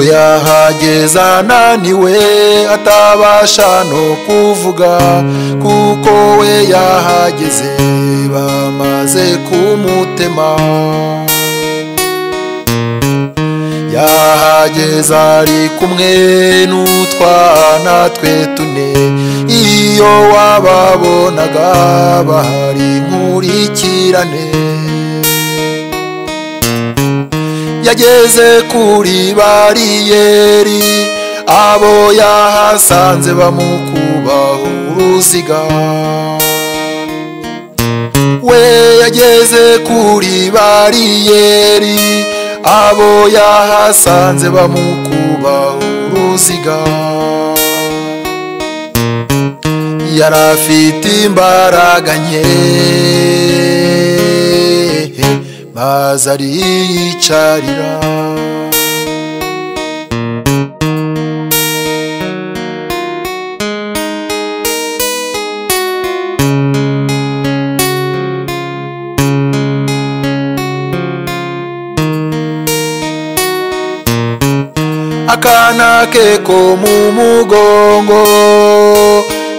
we yahageza ananiwe atabasha no kuvuga kuko we yahageze bamaze kumutema yahageze ari kumwe n'utwana twe tune iyo wababonaga bahari nkurikirane yageze kuri bariyeri abo yahasanze bamukubaho uruziga we yageze kuri bariyeri abo yahasanze bamukubaho uruziga yarafite imbaraga nke maze ariyicarira akana ke ko mu mugongo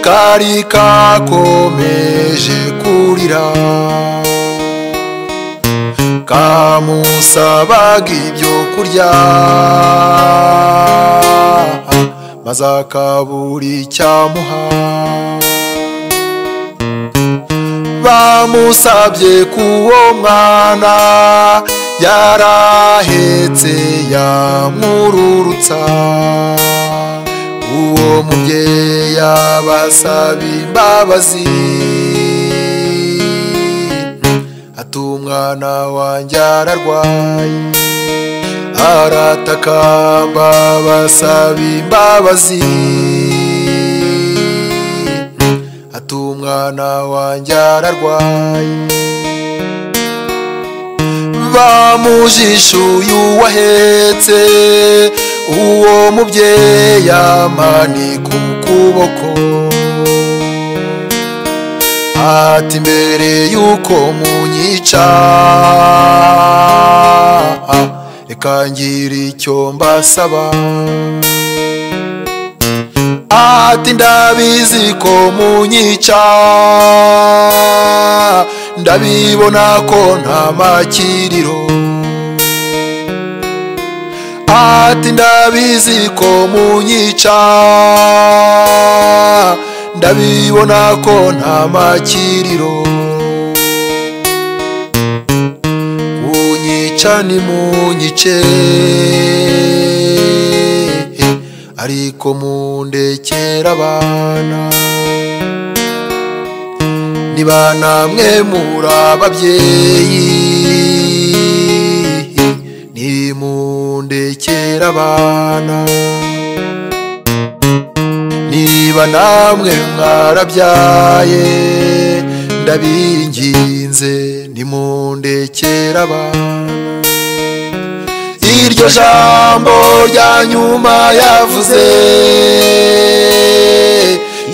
kari kakomeje kurira kamusabaga ibyo kurya maze akabura icyamuha bamusabye k'uwo mwana yarahetse yamururutsa uwo mubyeyi abasaba imbabazi ati umwana wanjye ararwaye aratakamba basaba imbabazi ati umwana wanjye ararwaye bamujishuye uwahetse uwo mubyeyi amanika ukuboko ati mbere yuko munyica reka ngira icyo mbasaba ati ndabizi ko munyica ndabibona ko nta makiriro ati ndabizi ko munyica ndabibona ko nta makiriro kunyica ni munyice ariko mundekera abana niba namwe muri ababyeyi nimundekera abana niba namwe mwarabyaye ndabinginze nimundekera abana iryo jambo rya nyuma yavuze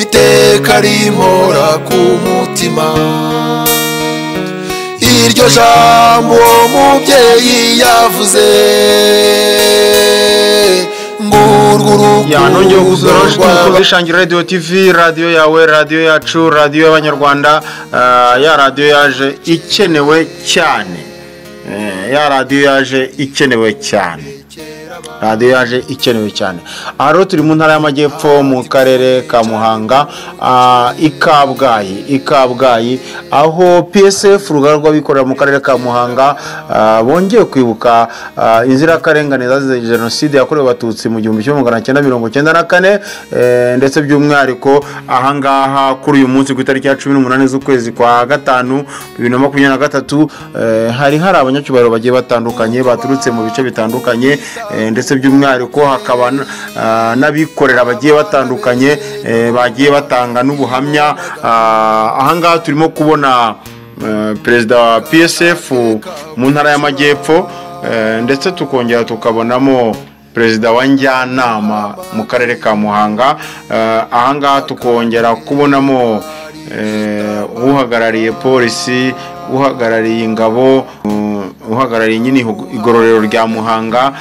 iteka rimpora ku mutima iryo jambo umubyeyi yavuze nongeye gusura Ishangira Radio TV, radio yawe, radio yacu, radio y'abanyarwanda, ya radio yaje ikenewe cyane, ya radio yaje ikenewe cyane, radio yaje ikenewe cyane. Aro turi mu ntara y'amajyepfo mu karere ka Muhanga, ikabgayi aho PSF rugarwa bikorera mu karere ka Muhanga bongeye kwibuka inzirakarengane zazize genocide yakorewe abatutsi mu 1994 ndetse by'umwihariko ahangaha kuri uyu munsi ku itariki ya 18 z'ukwezi kwa gatanu 2023 hari abanyacyubahiro bagiye batandukanye baturutse mu bice bitandukanye ndetse by'umwihariko hakaba n'abikorera bagiye batandukanye bagiye batanga n'ubuhamya. Ahangaha turimo kubona perezida wa PSF mu ntara y'amajyepfo ndetse tukongera tukabonamo perezida wa njyanama mu karere ka Muhanga. Ahangaha tukongera kubonamo uhagarariye polisi, uhagarariye ingabo, uhagarariye nyine igororero rya Muhanga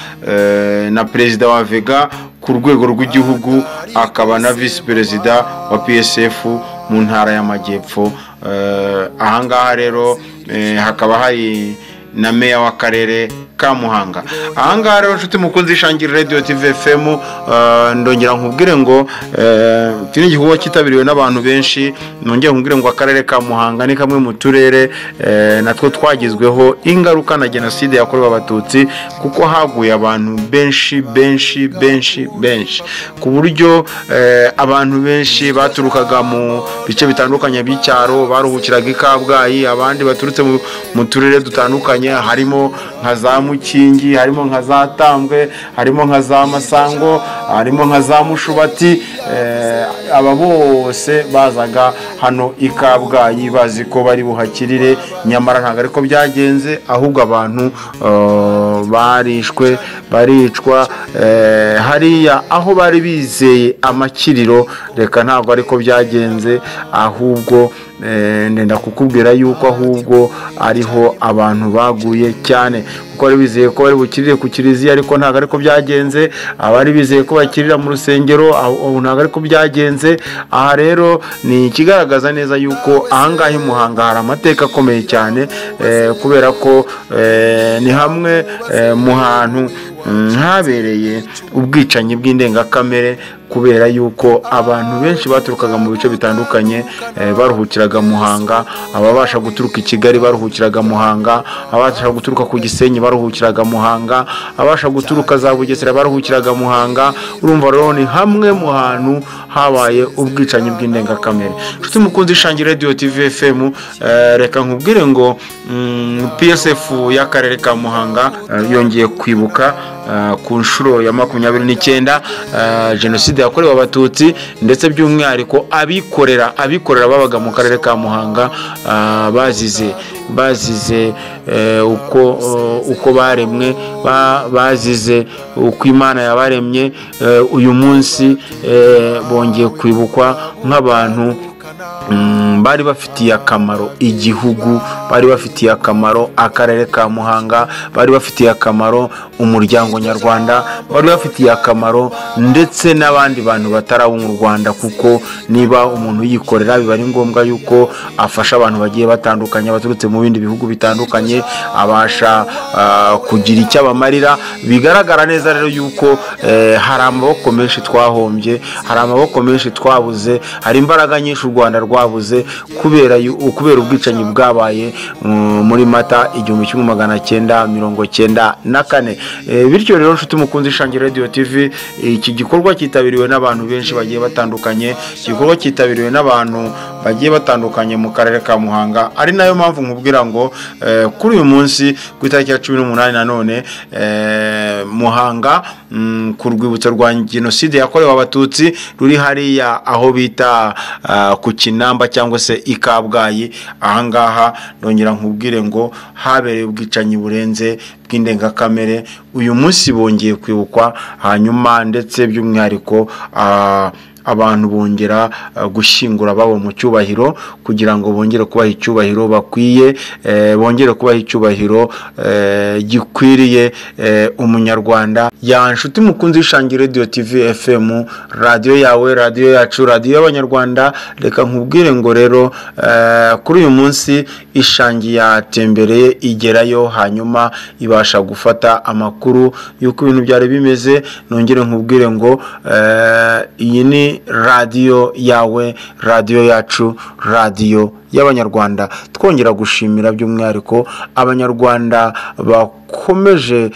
na perezida wa Vega ku rwego rw'igihugu, akaba na visi perezida wa PSF mu ntara y'Amajyepfo. Ahangaha rero hakaba hari na meya w'akarere ka Muhanga. Ahangaha rero nshuti mukunzi Ishangiro Radio TV FM, ndongera nkubwire ngo kino gikorwa kitabiriwe n'abantu benshi. Nongera nkubwire ngo akarere ka Muhanga ni kamwe mu turere natwo twagizweho ingaruka na genocide yakorewe abatutsi, kuko haguye abantu benshi ku buryo abantu benshi baturukaga mu bice bitandukanye by'icyaro baruhukiraga i Kabgayi, abandi baturutse mu turere dutandukanye, harimo nka za Mukingi, harimo nka za Tambwe, harimo nka za Masango, harimo nka za Mushubati. Aba bose bazaga hano i Kabgayi bazi ko bari buhakirire, nyamara ntabwo ariko byagenze, ahubwo abantu barishwe baricwa hariya aho bari bizeye amakiriro. Reka ntabwo ariko byagenze, ahubwo ndenda kukubwira yuko ahubwo ariho abantu baguye cyane, kuko bari bizeye ko bari bukirire ku kiliziya, ariko ntabwo ariko byagenze. Abari bizeye ko bakirira mu rusengero, ntabwo ariko byagenze. Aha rero ni ikigaragaza neza yuko ahangaha i Muhanga hari amateka akomeye cyane, kubera ko ni hamwe mu hantu habereye ubwicanyi bw'indengakamere, kubera yuko abantu benshi baturukaga mu bice bitandukanye baruhukiraga Muhanga. Ababasha guturuka i Kigali baruhukiraga Muhanga, ababasha guturuka ku Gisenyi baruhukiraga Muhanga, ababasha guturuka za Bugesera baruhukiraga Muhanga. Urumva rero ni hamwe mu hantu habaye ubwicanyi bw'indengakamere. Nshuti mukunzi Ishangiro Radio TV FM, reka nkubwire ngo PSF y'akarere ka Muhanga yongeye kwibuka ku nshuro ya 29 genocide yakorewe abatutsi, ndetse by'umwihariko abikorera babaga mu karere ka Muhanga bazize uko baremwe, bazize uko Imana yabaremye. Uyu munsi bongeye kwibukwa nk'abantu bari bafitiye akamaro igihugu, bari bafitiye akamaro akarere ka Muhanga, bari bafitiye akamaro umuryango nyarwanda, bari bafitiye akamaro ndetse n'abandi bantu batarabu mu Rwanda, kuko niba umuntu yikorera biba ari ngombwa yuko afasha abantu bagiye batandukanye baturutse mu bindi bihugu bitandukanye, abasha kugira icyo abamarira. Bigaragara neza rero yuko hari amaboko menshi twahombye, hari amaboko menshi twabuze, hari imbaraga nyinshi u Rwanda rwabuze kubera ubwicanyi bwabaye muri Mata 1994. Bityo rero nshuti mukunzi Ishangiro Radio TV, iki gikorwa kitabiriwe n'abantu benshi bagiye batandukanye, igikorwa kitabiriwe n'abantu bagiye batandukanye mu karere ka Muhanga. Ari nayo mpamvu nkubwira ngo kuri uyu munsi ku itariki ya 18 nanone Muhanga ku rwibutso rwa genocide yakorewe abatutsi ruri hariya aho bita ku Kinamba cyangwa se i Kabgayi. Ahangaha ndongera nkubwire ngo habereye ubwicanyi burenze bw'indengakamere. Uyu munsi bongeye kwibukwa, hanyuma ndetse by'umwihariko abantu bongera gushingura babo mu cyubahiro, kugira ngo bongere kubaha icyubahiro bakwiye, bongere kubaha icyubahiro gikwiriye umunyarwanda. Ya nshuti mukunzi Ishangiro Radio TV FM, radio yawe, radio yacu, radio y'abanyarwanda. Reka nkubwire ngo rero kuri uyu munsi Ishangi yatembereye igerayo, hanyuma ibasha gufata amakuru y'uko ibintu byari bimeze. Nongere nkubwire ngo iyi ni radio yawe, radio yacu, radio y'abanyarwanda. Twongera gushimira by'umwihariko abanyarwanda bakomeje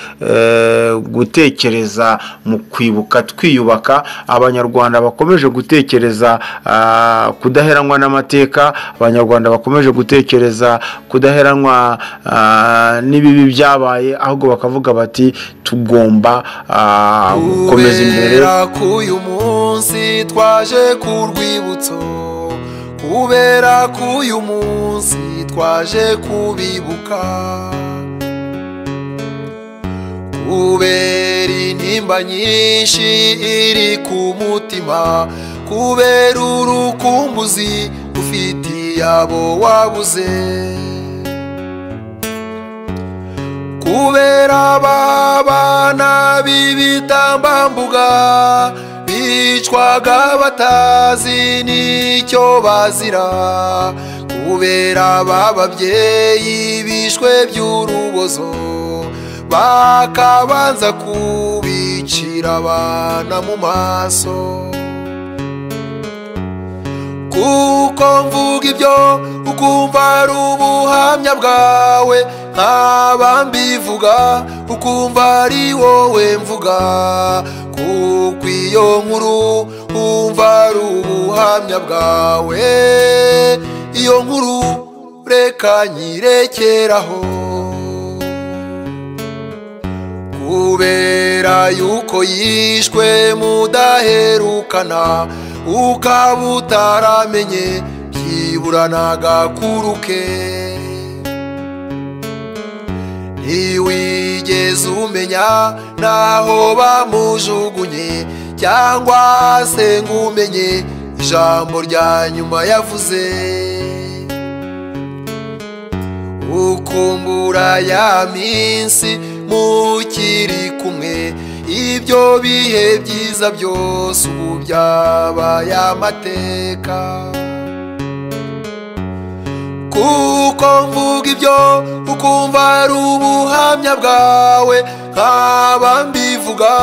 gutekereza mu kwibuka twiyubaka, abanyarwanda bakomeje gutekereza kudaheranwa n'amateka, abanyarwanda bakomeje gutekereza kudaheranwa n'ibibi byabaye, ahubwo bakavuga bati tugomba gukomeza imbere. Uyu munsi twaje ku rwibutso, kubera ko uyu munsi twaje kubibuka, kubera intimba nyinshi iri ku mutima, kubera urukumbuzi ufitiye abo wabuze, abana b'ibitambambuga bicwaga batazi n'icyo bazira kubera bababyeyi bishwe by'urubozo bakabanza kubicira abana mu maso. Kuko mvuga ibyo ukumva ari ubuhamya bwawe, nkaba mbivuga ukumva ari wowe mvuga, kuko iyo nkuru umva ari ubuhamya bwawe, iyo nkuru reka nyirekeraho. Kubera yuko yishwe mudaherukana, ukaba utaramenye byibura n'agakuru ke, ntiwigeze umenya naho bamujugunye cyangwa se ngo umenye ijambo rya nyuma yavuze. Ukumbura ya minsi mukiri kumwe, ibyo bihe byiza byose ubu byabaye amateka. Kuko mvuga ibyo ukumva ari ubuhamya bwawe, nkaba mbivuga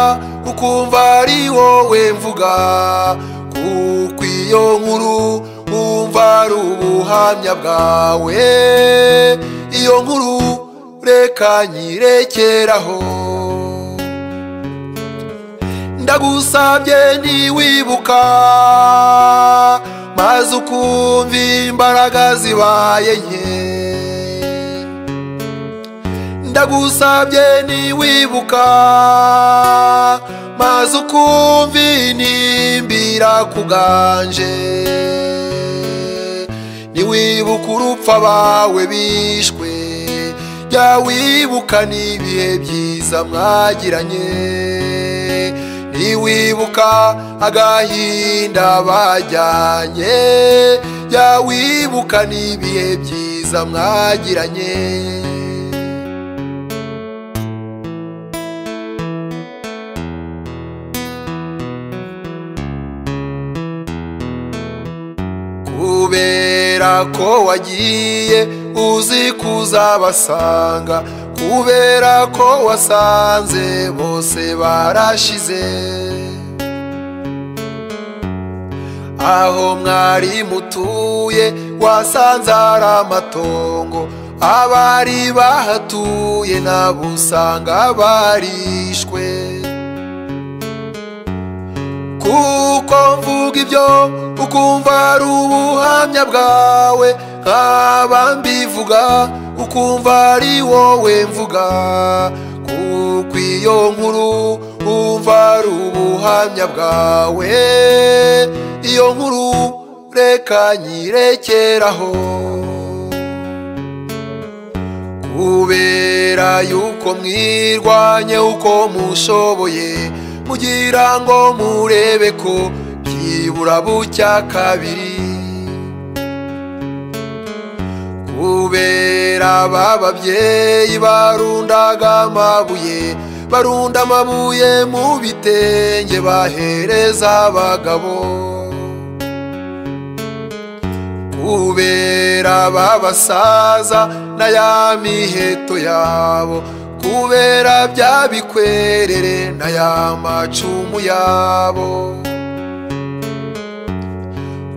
ukumva ari wowe mvuga, kuko iyo nkuru umva ari ubuhamya bwawe, iyo nkuru reka nyirekeraho. Ndagusabye ntiwibuka maze ukumva imbaraga zibaye nke, ndagusabye ntiwibuka maze ukumva inimbira kuganje, ntiwibuka urupfu abawe bishwe, jya wibuka n'ibihe byiza mwagiranye, ntiwibuka agahinda bajyanye, jya wibuka n'ibihe byiza mwagiranye. Kubera ko wagiye uzi kuzabasanga, kubera ko wasanze bose barashize, aho mwari mutuye wasanze ari amatongo, abari bahatuye nabo usanga barishwe. Kuko mvuga ibyo ukumva ari ubuhamya bwawe, nkaba mbivuga ukumva ari wowe mvuga, kuko iyo nkuru umva ari ubuhamya bwawe, iyo nkuru reka nyirekeraho. Kubera yuko mwirwanye uko mushoboye, mugira ngo murebe ko byibura bucya kabiri, kubera bababyeyi barundaga amabuye, barunda amabuye mu bitenge bahereza abagabo, kubera babasaza na ya miheto yabo, kubera bya bikwerere na ya macumu yabo,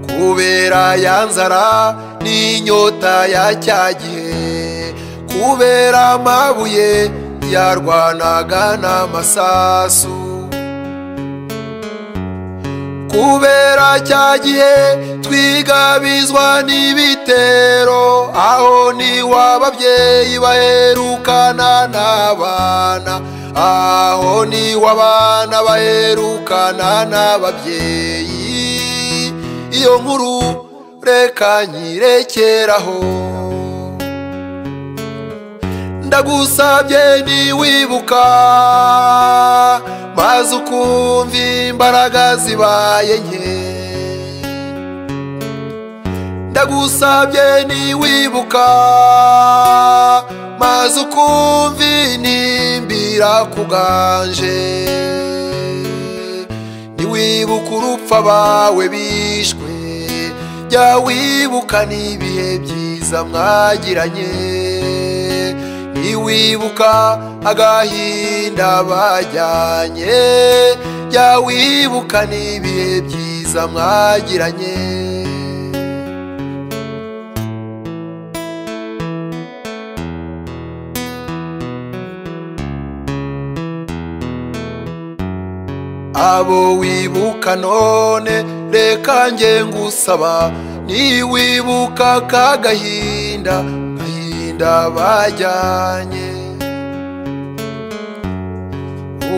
kubera ya nzara n'inyota ya cya gihe, kubera amabuye yarwanaga n'amasasu, kubera cya gihe twigabizwa n'ibitero, aho niho ababyeyi baherukana n'abana, aho niho abana baherukana n'ababyeyi, iyo nkuru reka nyirekeraho. Ndagusabye ntiwibuka maze ukumva imbaraga zibaye nke, ndagusabye ntiwibuka maze ukumva inimbira birakuganje niwibuka urupfu abawe bishwe jya wibuka n'ibihe byiza mwagiranye niwibuka agahinda bajyanye jya wibuka n'ibihe byiza mwagiranye abo wibuka none reka nge ngusaba niwibuka kagahinda bajyanye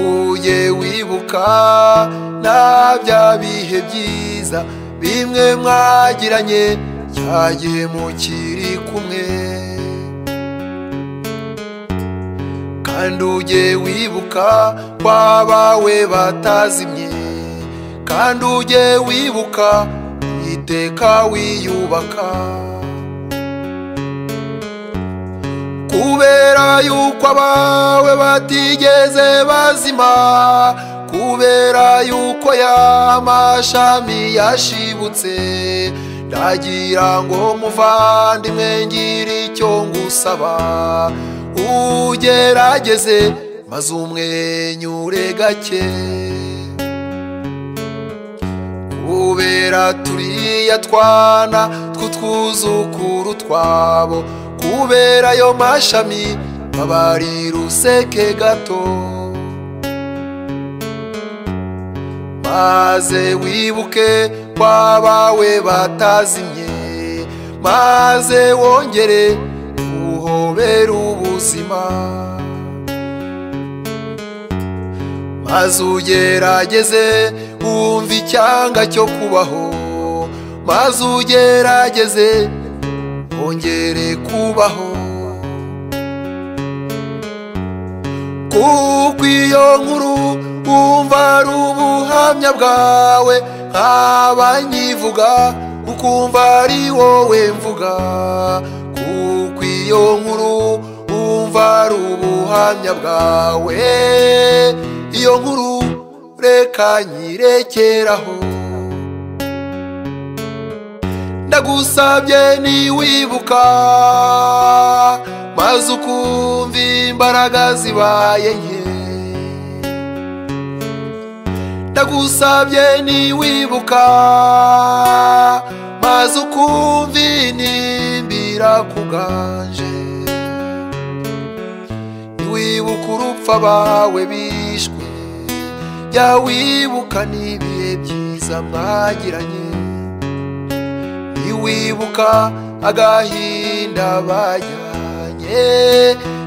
uje wibuka na bya bihe byiza bimwe mwagiranye cyagiye mukiri kumwe kandi uje wibuka kwabawe batazimye kandi uje wibuka iteka wiyubaka kubera yuko abawe batigeze bazima kubera yuko y'amashami yashibutse ndagira ngo muvandimwe ngira icyo ngusaba ugerageze maze umwenyure gake kubera turiya twana tw'utwuzukuru twabo kubera ayo mashami babarira useke gato maze wibuke kwabawe batazimye maze wongere uhobera ubuzima maze ugerageze wumva icyanga cyo kubaho maze ugerageze wongere kubaho kuko iyo nkuru wumva ari ubuhamya bwawe nkaba nyivuga ukumva ari wowe mvuga kuko iyo nkuru wumva ari ubuhamya bwawe iyo nkuru reka nyirekeraho ndagusabye niwibuka maze ukumva imbaraga zibaye nke ndagusabye niwibuka maze ukumva inimbira kuganje niwibuka urupfu abawe bishwe jya wibuka n'ibihe byiza mwagiranye niwibuka agahinda bajyanye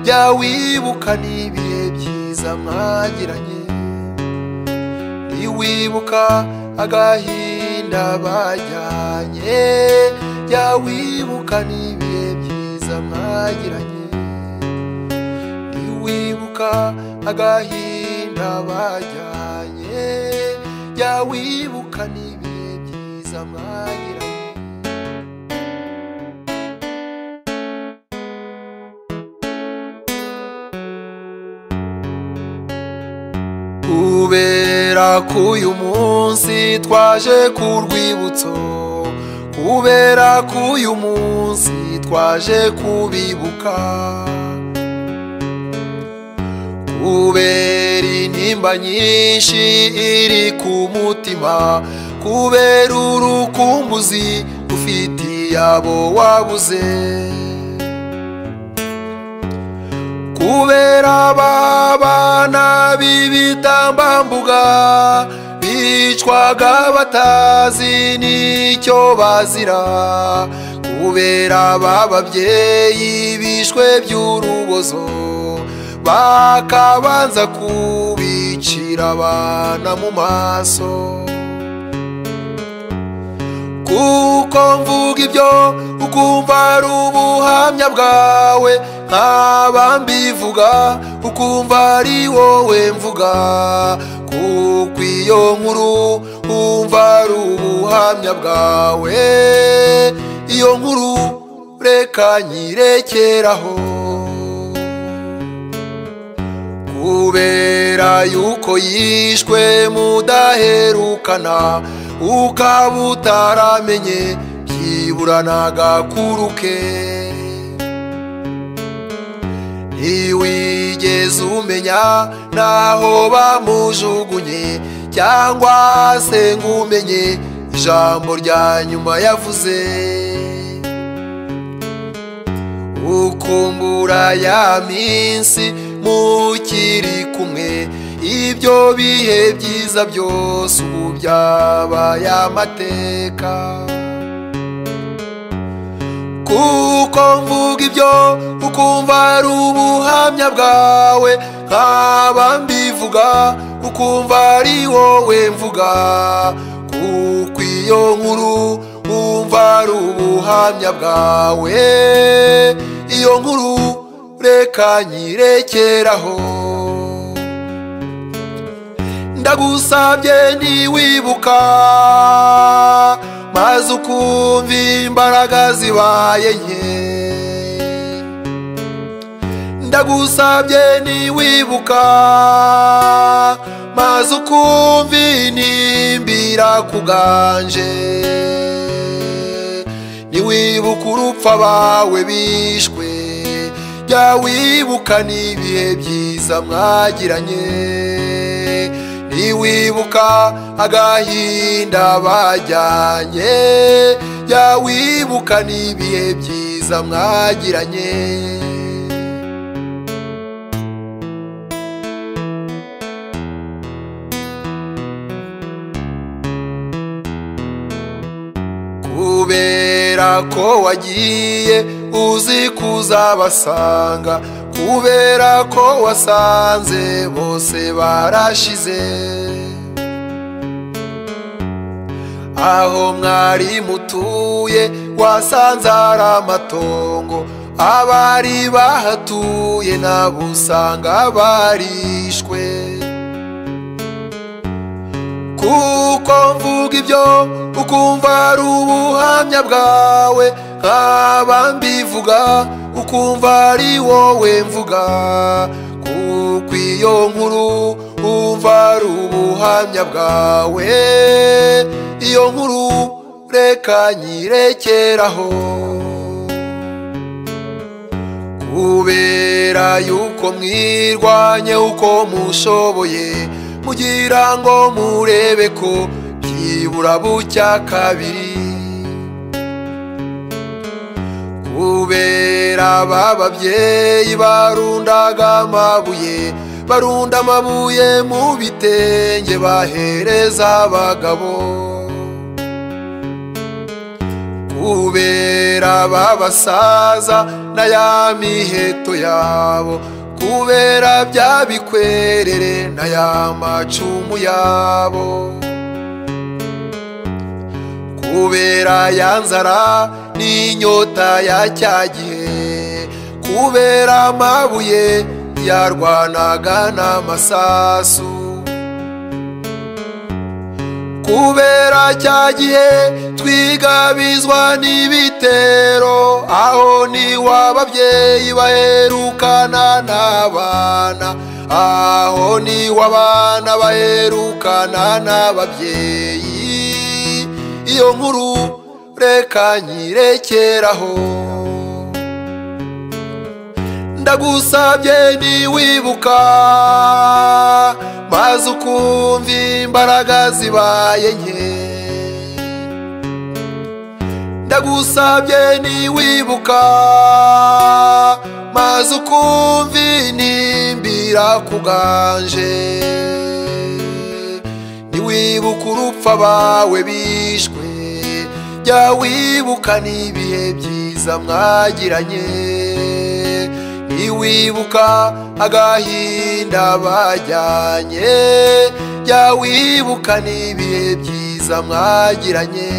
jya wibuka n'ibihe byiza mwagiranye niwibuka agahinda bajyanye jya wibuka n'ibihe byiza mwagiranye niwibuka agahinda bajyanye jya wibuka n'ibihe byiza mwagiranye kubera ko uyu munsi twaje ku rwibutso kubera ko uyu munsi twaje kubibuka kubera intimba nyinshi iri ku mutima kubera urukumbuzi ufitiye abo wabuze kubera abana b'ibitambambuga bicwaga batazi n'icyo bazira kubera ababyeyi bishwe by'urubozo bakabanza kubicira abana mu maso kuko mvuga ibyo ukumva ari ubuhamya bwawe nkaba mbivuga ukumva ari wowe mvuga kuko iyo nkuru wumva ari ubuhamya bwawe iyo nkuru reka nyirekeraho kubera yuko yishwe mudaherukana ukaba utaramenye byibura n'agakuru ke ntiwigeze umenya naho bamujugunye cyangwa se ngo umenye ijambo rya nyuma yavuze ukumbura ya minsi mukiri kumwe ibyo bihe byiza byose ubu byabaye amateka kuko mvuga ibyo ukumva ari ubuhamya bwawe nkaba mbivuga ukumva ari wowe mvuga kuko iyo nkuru wumva ari ubuhamya bwawe iyo nkuru reka nyirekeraho ndagusabye ntiwibuka maze ukumva imbaraga zibaye nke ndagusabye ntiwibuka maze ukumva inimbira kuganje ntiwibuka urupfu abawe bishwe jya wibuka n'ibihe byiza mwagiranye ntiwibuka agahinda bajyanye jya wibuka n'ibihe byiza mwagiranye kubera ko wagiye uzi kuzabasanga kubera ko wasanze bose barashize aho mwari mutuye wasanze ari amatongo abari bahatuye nabo usanga barishwe kuko mvuga ibyo ukumva ari ubuhamya bwawe nkaba mbivuga ukumva ari wowe mvuga kuko iyo nkuru wumva ari ubuhamya bwawe iyo nkuru reka nyirekeraho kubera yuko mwirwanye uko mushoboye mugira ngo murebe ko byibura bucya kabiri kubera bababyeyi barundaga amabuye barunda amabuye mu bitenge bahereza abagabo kubera babasaza na ya miheto yabo kubera bya bikwerere na ya macumu yabo kubera ya nzara n'inyota ya cya gihe kubera amabuye yarwanaga n'amasasu kubera cya gihe twigabizwa n'ibitero aho niho ababyeyi baherukana n'abana aho niho abana baherukana n'ababyeyi iyo nkuru reka nyirekeraho ndagusabye ntiwibuka maze ukumva imbaraga zibaye nke ndagusabye ntiwibuka maze ukumva inimbira kuganje ntiwibuka urupfu abawe bishwe jya wibuka n'ibihe byiza mwagiranye ntiwibuka agahinda bajyanye jya wibuka n'ibihe byiza mwagiranye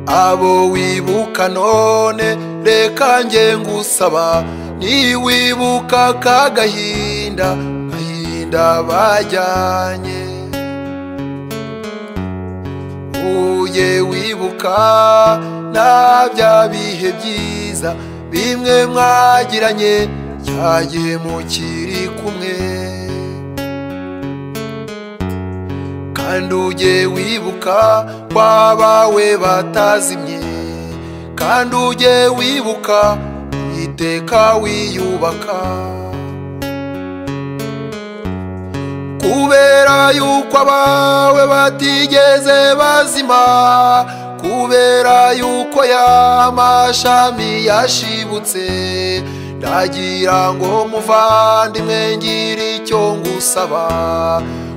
abo wibuka none reka nge ngusaba ntiwibuka kagahinda bajyanye ujye wibuka na bya bihe byiza bimwe mwagiranye cyagiye mukiri kumwe, kandi ujye wibuka kwabawe batazimye, kandi ujye wibuka iteka wiyubaka, kubera yuko abawe batigeze bazima, kubera yuko ya mashami yashibutse. Ndagira ngo muvandimwe ngire icyo ngusaba,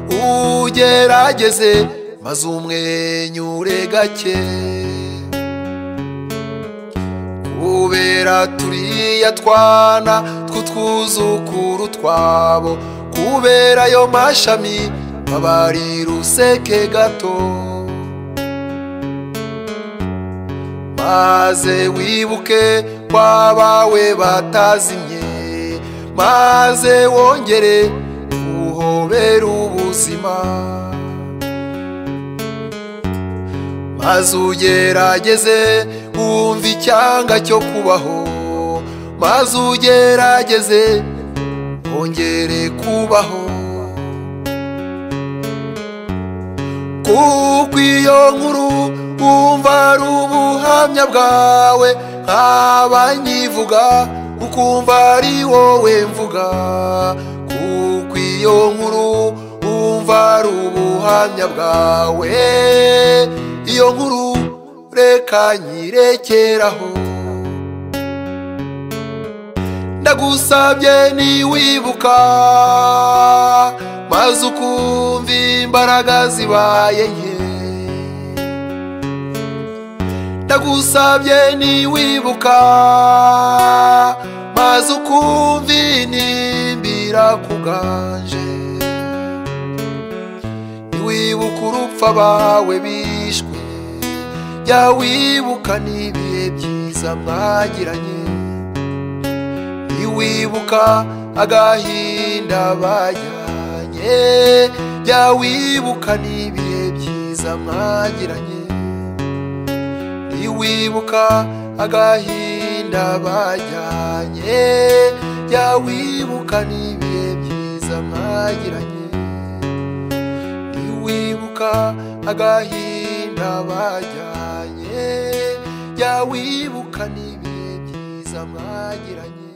ugerageze maze umwenyure gake, kubera turiya twana tw'utwuzukuru twabo, kubera ayo mashami babarira useke gato, maze wibuke kwabawe batazimye, maze wongere uhobera ubuzima, maze ugerageze wumva icyanga cyo kubaho, maze ugerageze wongere kubaho, kuko iyo nkuru wumva ari ubuhamya bwawe, nkaba nyivuga ukumva ari wowe mvuga, kuko iyo nkuru wumva ari ubuhamya bwawe, iyo nkuru reka nyirekeraho. Ndagusabye niwibuka maze ukumva imbaraga zibaye nke, ndagusabye niwibuka maze ukumva inimbira kuganje, niwibuka urupfu abawe bishwe, jya wibuka n'ibihe byiza mwagiranye, niwibuka agahinda bajyanye, jya wibuka n'ibihe byiza mwagiranye, niwibuka agahinda bajyanye, jya wibuka n'ibihe byiza mwagiranye, niwibuka agahinda bajyanye, jya wibuka n'ibihe byiza mwagiranye.